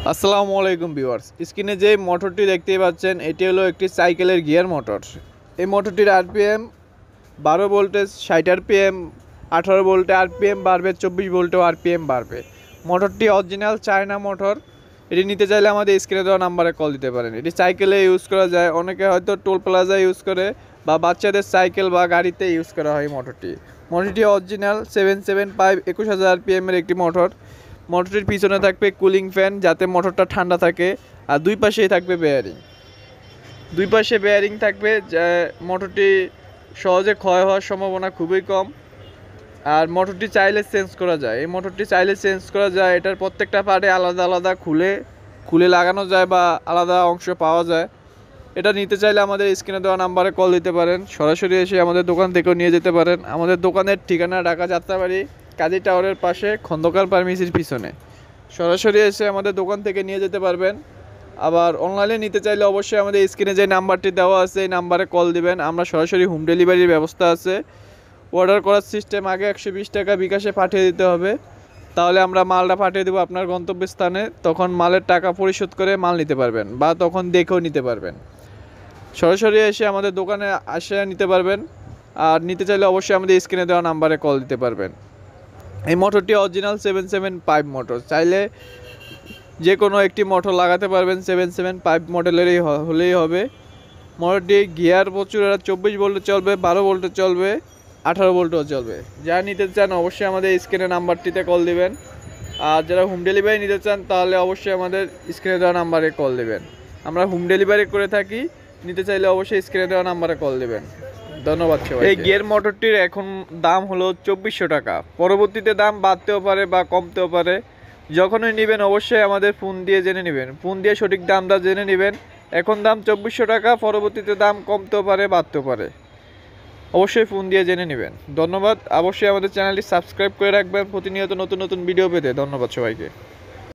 আসসালামু আলাইকুম ভিউয়ার্স, স্ক্রিনে যে মোটরটি দেখতেই পাচ্ছেন এটি হলো একটি সাইকেলের গিয়ার মোটর। এই মোটরটির আরপিএম 12 ভোল্টেজ, 60 আরপিএম, 18 ভোল্টে আরপিএম বাড়বে, 24 ভোল্টেও আরপিএম বাড়বে। মোটরটি অরিজিনাল চায়না মোটর। এটি নিতে চাইলে আমাদের স্ক্রিনে দেওয়া নাম্বারে কল দিতে পারেন। এটি সাইকেলে ইউজ করা যায়, অনেকে হয়তো টোল প্লাজায় ইউজ করে বা বাচ্চাদের সাইকেল বা গাড়িতে ইউজ করা হয়। মোটরটি অরিজিনাল 775 21,000 আরপিএমের একটি মোটর। মোটরটির পিছনে থাকবে কুলিং ফ্যান যাতে মোটরটা ঠান্ডা থাকে, আর দুই পাশেই থাকবে বেয়ারিং। দুই পাশে বেয়ারিং থাকবে, যা মোটরটি সহজে ক্ষয় হওয়ার সম্ভাবনা খুবই কম। আর মোটরটি চাইলে চেঞ্জ করা যায়, এই মোটরটি চাইলে চেঞ্জ করা যায়। এটার প্রত্যেকটা পার্টে আলাদা আলাদা খুলে লাগানো যায় বা আলাদা অংশ পাওয়া যায়। এটা নিতে চাইলে আমাদের স্ক্রিনে দেওয়া নাম্বারে কল দিতে পারেন, সরাসরি এসে আমাদের দোকান থেকেও নিয়ে যেতে পারেন। আমাদের দোকানের ঠিকানা ঢাকা যাত্রাবাড়ি কাজী টাওয়ারের পাশে খন্দকার ফার্মেসির পিছনে। সরাসরি এসে আমাদের দোকান থেকে নিয়ে যেতে পারবেন। আবার অনলাইনে নিতে চাইলে অবশ্যই আমাদের স্ক্রিনে যে নাম্বারটি দেওয়া আছে এই নাম্বারে কল দিবেন। আমরা সরাসরি হোম ডেলিভারির ব্যবস্থা আছে। অর্ডার করার সিস্টেম, আগে 120 টাকা বিকাশে পাঠিয়ে দিতে হবে, তাহলে আমরা মালটা পাঠিয়ে দেবো আপনার গন্তব্যস্থানে। তখন মালের টাকা পরিশোধ করে মাল নিতে পারবেন বা তখন দেখেও নিতে পারবেন। সরাসরি এসে আমাদের দোকানে আসে নিতে পারবেন। আর নিতে চাইলে অবশ্যই আমাদের স্ক্রিনে দেওয়া নাম্বারে কল দিতে পারবেন। এই মোটরটি অরিজিনাল 775 মোটর। চাইলে যে কোনো একটি মোটর লাগাতে পারবেন, 775 মডেলেরই হলেই হবে। মোটরটি গিয়ার প্রচুর, 24 ভোল্টে চলবে, 12 ভোল্টে চলবে, 18 ভোল্টও চলবে। যারা নিতে চান অবশ্যই আমাদের স্ক্রিনে নাম্বারটিতে কল দিবেন। আর যারা হোম ডেলিভারি নিতে চান তাহলে অবশ্যই আমাদের স্ক্রিনে দেওয়া নাম্বারে কল দিবেন। আমরা হোম ডেলিভারি করে থাকি, নিতে চাইলে অবশ্যই স্ক্রিনে দেওয়া নাম্বারে কল দিবেন। ধন্যবাদ সবাইকে। এই গিয়ার মোটরটির এখন দাম হলো 2400 টাকা। পরবর্তীতে দাম বাড়তেও পারে বা কমতেও পারে। যখনই নেবেন অবশ্যই আমাদের ফোন দিয়ে জেনে নেবেন, ফোন দিয়ে সঠিক দামটা জেনে নেবেন। এখন দাম 2400 টাকা, পরবর্তীতে দাম কমতেও পারে বাড়তেও পারে। অবশ্যই ফোন দিয়ে জেনে নেবেন। ধন্যবাদ। অবশ্যই আমাদের চ্যানেলটি সাবস্ক্রাইব করে রাখবেন প্রতিনিয়ত নতুন নতুন ভিডিও পেতে। ধন্যবাদ সবাইকে।